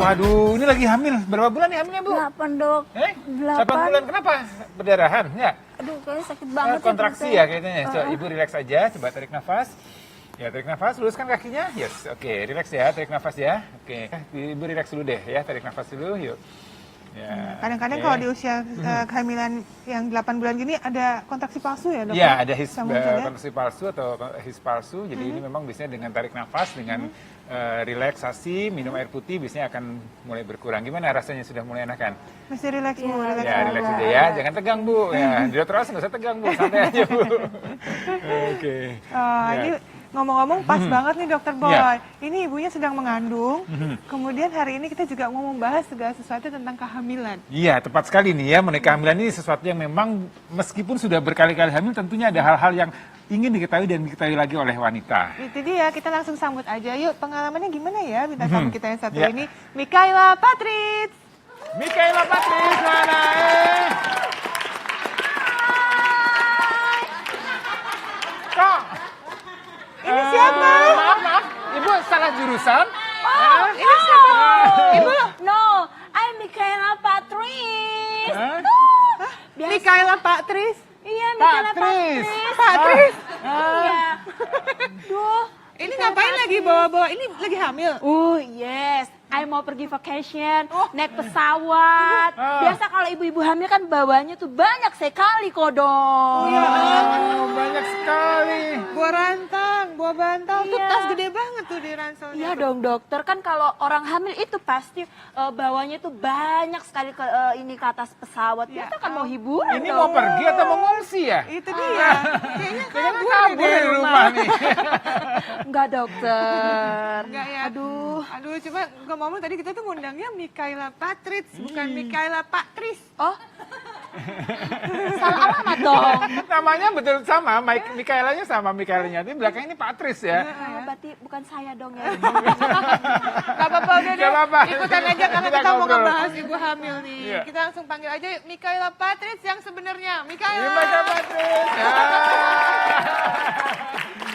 Waduh, ini lagi hamil. Berapa bulan nih hamilnya, Bu? 8 dok. 8 bulan. Kenapa? Berdarahan? Ya. Aduh kayaknya sakit banget. Kontraksi ya kayaknya. Coba Ibu relax aja. Coba tarik nafas. Ya, tarik nafas. Luruskan kakinya. Yes. Oke, relax ya. Tarik nafas ya. Oke. Ibu relax dulu deh ya. Tarik nafas dulu. Yuk. Ya. Kadang-kadang kalau di usia kehamilan yang 8 bulan gini ada kontraksi palsu ya dok? Ya, ada ya? kontraksi palsu atau his palsu. Jadi ini memang biasanya dengan tarik nafas, dengan relaksasi, minum air putih biasanya akan mulai berkurang. Gimana rasanya, sudah mulai enakan? Masih relax Bu, relax. Ya, relax aja ya. Jangan tegang Bu. Ya, di dokter Awas nggak usah tegang Bu. Santai aja Bu. Oke. Ini ngomong-ngomong pas banget nih Dokter Boy. Ya. Ini ibunya sedang mengandung. Kemudian hari ini kita juga mau membahas segala sesuatu tentang kehamilan. Iya, tepat sekali nih ya. Mengenai kehamilan ini sesuatu yang memang meskipun sudah berkali-kali hamil, tentunya ada hal-hal yang ingin diketahui dan diketahui lagi oleh wanita. Itu dia, kita langsung sambut aja. Yuk, pengalamannya gimana ya bintang tamu kita yang satu ini, Mikaela Patrits. Mikaela Patrits, mana? Kok? Ini siapa? Maaf, Ibu salah jurusan. Oh, Ini siapa? Ibu? No, I'm Mikaela Patrits. Biasa. Mikaela Patrits. Iya, Mikaela Patrits. Patrits. Patrits. Iya. Duh. Ini ngapain lagi bawa-bawa? Ini lagi hamil. Yes. I mau pergi vacation, naik pesawat. Biasa kalau ibu-ibu hamil kan bawanya tuh banyak sekali kodong. Oh, banyak sekali. Bawa rantang, bawa bantal. Tuh Iya. tas gede banget tuh di ranselnya. Iya dong dokter, kan kalau orang hamil itu pasti bawanya tuh banyak sekali ke atas pesawat. Ya Biasa kan mau hiburan Ini dong. mau pergi atau mau ngungsi ya? Itu dia. Kayaknya Kayaknya kabur kabur dari dari rumah nih. Enggak dokter. Enggak ya? Aduh, coba ngomong tadi kita tuh ngundangnya Mikaela Patrits, bukan Mikaela Patris. Oh, salah alamat dong. Namanya betul sama, Mikaelanya sama Mikaelanya. Tapi belakang ini Patris ya. Berarti bukan saya dong ya. Gak apa-apa, udah deh. Gak apa-apa. Ikutan aja karena Kita kita mau ngobrol. ngebahas ibu hamil nih. Iya. Kita langsung panggil aja Mikaela Patrits yang sebenarnya. Ini Mikaela. Mikaela Patris. Ya.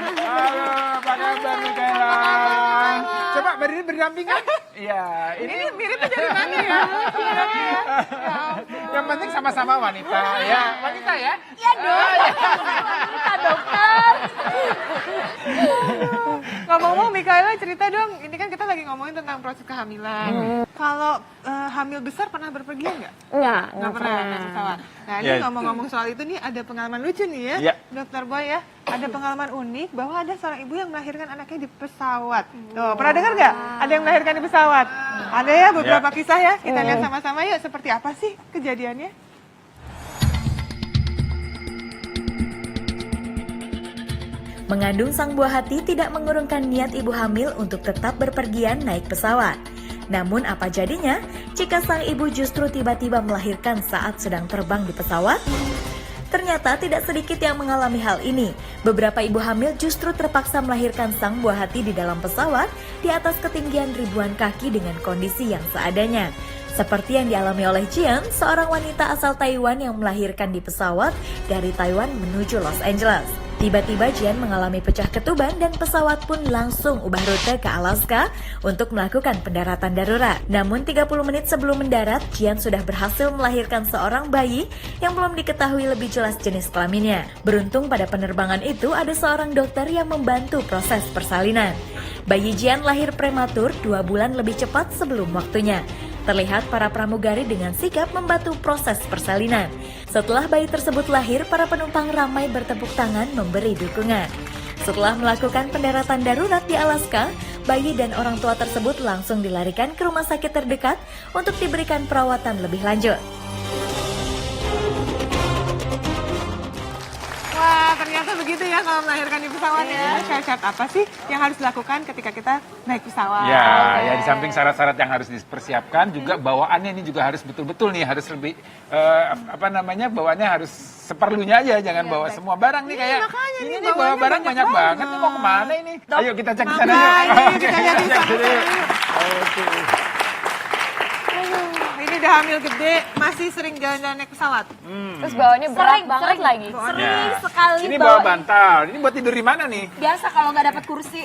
Halo, apa kabar Mikaela? Coba berdiri berdampingan. Iya, Ini miripnya dari mana ya? yang penting sama-sama wanita ya. Wanita ya? Iya dong. Kita dokter. Ngomong-ngomong Mikaela cerita dong, ini kan kita lagi ngomongin tentang proses kehamilan. Kalau hamil besar pernah berpergian nggak? Enggak. Nggak pernah naik pesawat. Nah ini Ya. ngomong-ngomong soal itu nih ada pengalaman lucu nih ya, Ya. Dokter Boy ya. Ada pengalaman unik bahwa ada seorang ibu yang melahirkan anaknya di pesawat. Tuh, pernah dengar nggak? Ada yang melahirkan di pesawat? Ada ya beberapa kisah ya. Kita lihat sama-sama yuk seperti apa sih kejadiannya. Mengandung sang buah hati tidak mengurungkan niat ibu hamil untuk tetap berpergian naik pesawat. Namun apa jadinya jika sang ibu justru tiba-tiba melahirkan saat sedang terbang di pesawat? Ternyata tidak sedikit yang mengalami hal ini. Beberapa ibu hamil justru terpaksa melahirkan sang buah hati di dalam pesawat di atas ketinggian ribuan kaki dengan kondisi yang seadanya. Seperti yang dialami oleh Jian, seorang wanita asal Taiwan yang melahirkan di pesawat dari Taiwan menuju Los Angeles. Tiba-tiba Jian mengalami pecah ketuban dan pesawat pun langsung ubah rute ke Alaska untuk melakukan pendaratan darurat. Namun 30 menit sebelum mendarat, Jian sudah berhasil melahirkan seorang bayi yang belum diketahui lebih jelas jenis kelaminnya. Beruntung pada penerbangan itu ada seorang dokter yang membantu proses persalinan. Bayi Jian lahir prematur 2 bulan lebih cepat sebelum waktunya. Terlihat para pramugari dengan sigap membantu proses persalinan. Setelah bayi tersebut lahir, para penumpang ramai bertepuk tangan memberi dukungan. Setelah melakukan pendaratan darurat di Alaska, bayi dan orang tua tersebut langsung dilarikan ke rumah sakit terdekat untuk diberikan perawatan lebih lanjut. Wah, ternyata begitu ya kalau melahirkan di pesawat ya. Syarat-syarat apa sih yang harus dilakukan ketika kita naik pesawat? Ya, di samping syarat-syarat yang harus dipersiapkan, juga bawaannya ini juga harus betul-betul nih, harus lebih bawaannya harus seperlunya aja, jangan bawa semua barang nih kayak makanya ini nih, nih bawa bawanya barang banyak banyak banget nih, mau kemana ini? Ayo kita cek ke sana Makanya, yuk. kita lihat di Cek sana. dulu yuk. Oke. Ini udah hamil gede, masih sering jalan-jalan naik pesawat. Terus bawanya berat banget lagi. Sering Ya. sekali Ini bawa bantal. Ini buat tidur di mana nih? Biasa kalau nggak dapat kursi.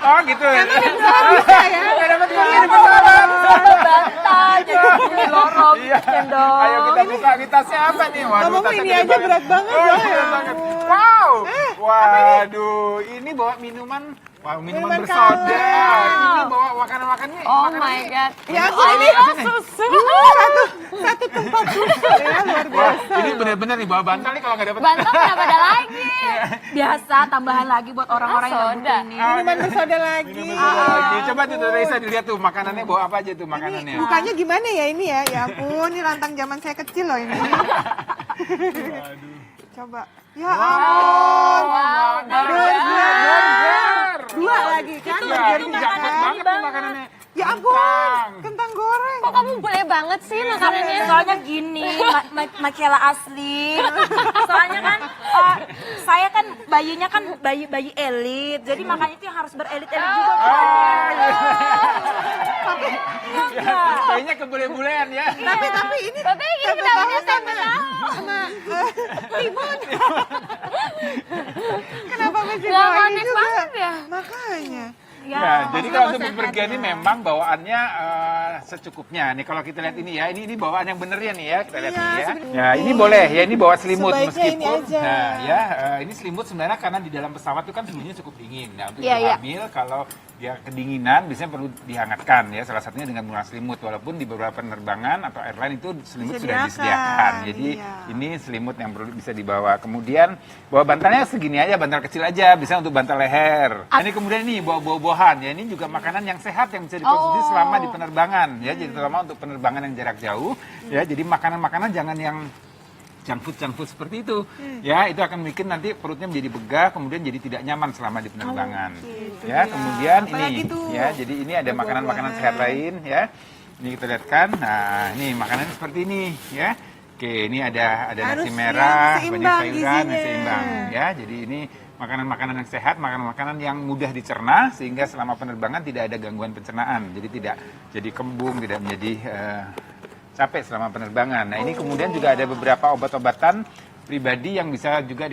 Oh gitu. Emang di pesawat bisa ya? Nggak dapat kursi. lorong Iya. cendol. Ayo kita buka, ini tasnya apa nih? Waduh, Ngomong tasnya ini gede aja berat banget Oh, loh, berat ya banget. ampun. Wow. Waduh, ini bawa minuman. Wah, minuman Minuman bersoda. kaleng. Ini bawa makanan-makan nih. Oh makanan my nih. god. Ya Oh, ampun, ini apa nih? satu tempat susu ya, luar Wah, biasa. ini benar-benar nih bawa bantal nih kalau nggak dapat. Bantal kenapa ada lagi? Biasa tambahan lagi buat orang-orang yang Soda. butuh ini. Minuman bersoda lagi. Minum bersoda lagi. Coba tuh Reza dilihat tuh makanannya bawa apa aja tuh makanannya. Bukannya gimana ya ini ya? Ya ampun, ini rantang zaman saya kecil loh ini. Coba. Ya ampun. Wow, Burger. Dua lagi kan? Itu Burger ini juga jamet kan? banget tuh makanannya. Ya ampun, kentang goreng. Kok kamu boleh banget sih makanannya? Soalnya gini, Makela asli. Soalnya kan saya kan bayinya kan bayi elit. Jadi makanya itu yang harus berelit-elit juga. Kayaknya kebule-bulean ya. Tapi ini Tapi gini kenapa tempe tahu? kenapa mesti Nggak bawa ini aneh juga? banget ya? Makanya. Nah, jadi kalau untuk bepergian ini memang bawaannya secukupnya. Nih kalau kita lihat ini ya, ini bawaan yang bener ya nih ya, kita lihat nih ya. Ya ini boleh ya, ini bawa selimut Sebaiknya meskipun. ini aja. Nah ya, ini selimut sebenarnya karena di dalam pesawat itu kan suhunya cukup dingin. Nah untuk Iya, ibu iya. hamil kalau dia kedinginan biasanya perlu dihangatkan ya. Salah satunya dengan menggunakan selimut. Walaupun di beberapa penerbangan atau airline itu selimut sudah disediakan. Jadi iya. ini selimut yang perlu bisa dibawa. Kemudian bawa bantalnya segini aja, bantal kecil aja, bisa untuk bantal leher. Ini kemudian ini bawa buah-buahan ya, ini juga makanan yang sehat yang bisa dikonsumsi selama di penerbangan ya. Jadi terutama untuk penerbangan yang jarak jauh ya. Jadi makanan-makanan jangan yang junk food seperti itu ya, itu akan bikin nanti perutnya menjadi begah, kemudian jadi tidak nyaman selama di penerbangan ya. Kemudian Apalagi ini tuh? ya, jadi ini ada makanan-makanan sehat lain ya. Ini kita lihat kan, nah ini makanan seperti ini ya. Oke, ini ada Harus nasi merah, yang banyak seimbang sayuran, gizinya. seimbang ya. Jadi ini makanan-makanan yang sehat, makanan-makanan yang mudah dicerna sehingga selama penerbangan tidak ada gangguan pencernaan. Jadi tidak jadi kembung, tidak menjadi capek selama penerbangan. Nah, ini kemudian juga ada beberapa obat-obatan pribadi yang bisa juga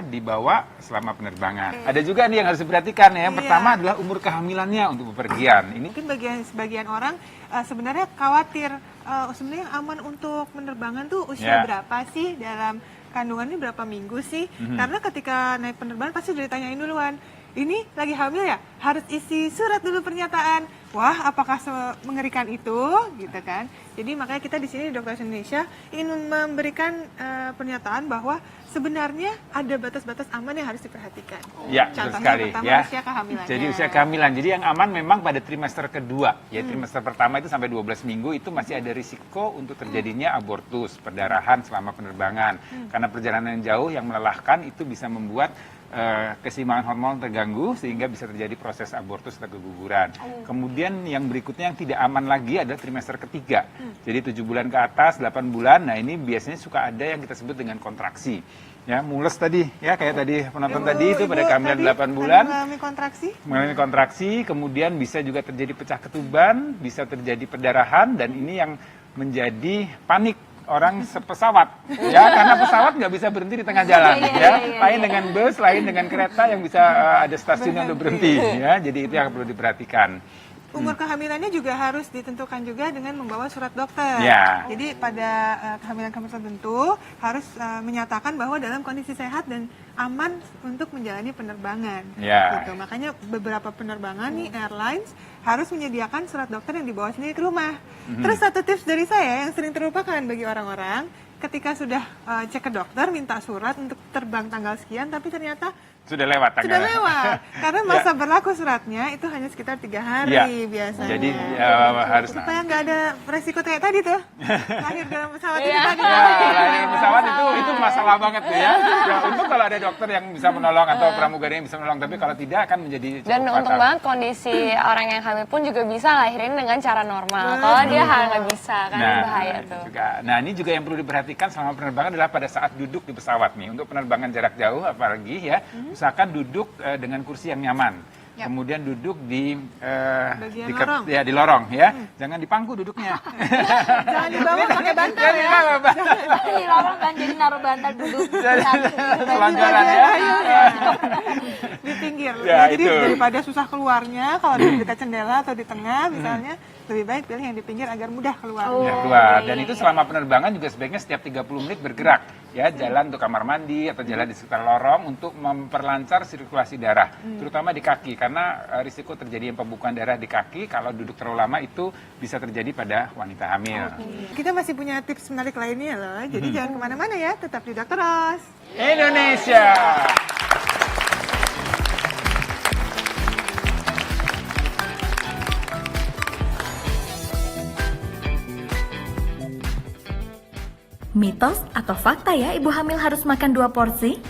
dibawa selama penerbangan. Ada juga nih yang harus diperhatikan ya. Yang pertama adalah umur kehamilannya untuk bepergian. Ini Mungkin sebagian orang sebenarnya khawatir sebenarnya yang aman untuk penerbangan tuh usia Ya. berapa sih, dalam kandungan ini berapa minggu sih? Karena ketika naik penerbangan pasti udah ditanyain duluan. Ini lagi hamil ya, harus isi surat dulu pernyataan. Wah, apakah mengerikan itu, gitu kan? Jadi makanya kita di sini di Dokter Indonesia ingin memberikan pernyataan bahwa sebenarnya ada batas-batas aman yang harus diperhatikan. ya, betul Contohnya sekali pertama ya. usia kehamilannya. Jadi usia kehamilan. Jadi yang aman memang pada trimester kedua. Ya, trimester pertama itu sampai 12 minggu itu masih ada risiko untuk terjadinya abortus, perdarahan selama penerbangan. Karena perjalanan yang jauh yang melelahkan itu bisa membuat keseimbangan hormon terganggu sehingga bisa terjadi proses abortus atau keguguran. Kemudian yang berikutnya yang tidak aman lagi adalah trimester ketiga. Jadi 7 bulan ke atas, 8 bulan. Nah, ini biasanya suka ada yang kita sebut dengan kontraksi. Ya, mules tadi ya, kayak tadi penonton tadi itu pada kehamilan 8 bulan. Mengalami kontraksi. Mengalami kontraksi, kemudian bisa juga terjadi pecah ketuban, bisa terjadi perdarahan, dan ini yang menjadi panik orang sepesawat ya, karena pesawat nggak bisa berhenti di tengah jalan ya. Lain dengan bus, lain dengan kereta yang bisa ada stasiunnya untuk berhenti ya. Jadi itu yang perlu diperhatikan. Umur kehamilannya juga harus ditentukan juga dengan membawa surat dokter. Ya. Jadi pada kehamilan-kehamilan tertentu harus menyatakan bahwa dalam kondisi sehat dan aman untuk menjalani penerbangan. Ya. Gitu. Makanya beberapa penerbangan nih airlines harus menyediakan surat dokter yang dibawa sendiri ke rumah. Terus satu tips dari saya yang sering terlupakan bagi orang-orang, ketika sudah cek ke dokter minta surat untuk terbang tanggal sekian, tapi ternyata Sudah lewat sudah tanggalnya. lewat. Karena masa berlaku suratnya itu hanya sekitar 3 hari Ya. biasanya. Jadi harus supaya nggak ada resiko kayak tadi tuh, lahir dalam pesawat ini tadi. ya, lahir pesawat itu masalah banget tuh ya. Ya, untung kalau ada dokter yang bisa menolong atau pramugari yang bisa menolong, tapi kalau tidak akan menjadi cukup Dan untung fatal. banget kondisi orang yang hamil pun juga bisa lahirin dengan cara normal. Kalau dia nggak bisa, kan bahaya tuh. Nah, ini juga yang perlu diperhatikan selama penerbangan adalah pada saat duduk di pesawat nih. Untuk penerbangan jarak jauh apalagi ya, usahakan duduk dengan kursi yang nyaman. Kemudian duduk di Bagian lorong. ya, di lorong ya. Jangan di pangku duduknya. Jangan dibawa pakai bantal Jangan ya. dibawa, Pak. Ini lorong kan jadi naruh bantal duduk. Pelanggaran ya. di pinggir. Ya, Jadi itu. daripada susah keluarnya, kalau di dekat jendela atau di tengah misalnya, lebih baik pilih yang di pinggir agar mudah keluar. Ya, keluar. Dan itu selama penerbangan juga sebaiknya setiap 30 menit bergerak. Ya, jalan untuk kamar mandi atau jalan di sekitar lorong untuk memperlancar sirkulasi darah. Terutama di kaki, karena risiko terjadi pembukaan darah di kaki kalau duduk terlalu lama itu bisa terjadi pada wanita hamil. Kita masih punya tips menarik lainnya loh, jadi jangan kemana-mana ya, tetap di Dr. Ros. Indonesia. Mitos atau fakta ya ibu hamil harus makan 2 porsi?